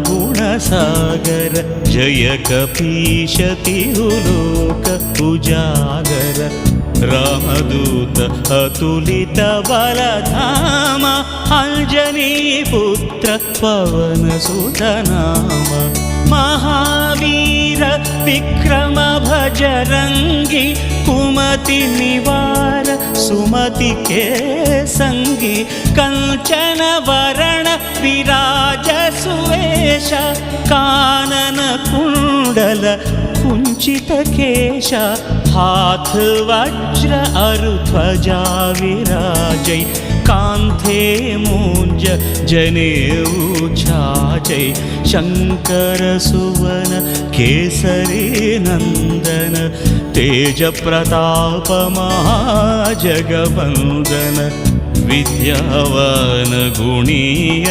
ज्ञानगुणसागर जय कपीश तिरुलोक उजागर रामदूत अतुलित बलधाम अंजनीपुत्र पवनसुत नाम महावीर विक्रम भजरंगी कुमति निवार सुमति के संगी कंचन वरण विराज सुवेश कानन कुंडल कुंचित केश हाथ वज्र अरुध्वजा विराजै कांथे मूंज जनेऊ छाजै शंकर सुवन केसरी नंदन तेज प्रताप महाजगवंदन विद्यावान गुणीय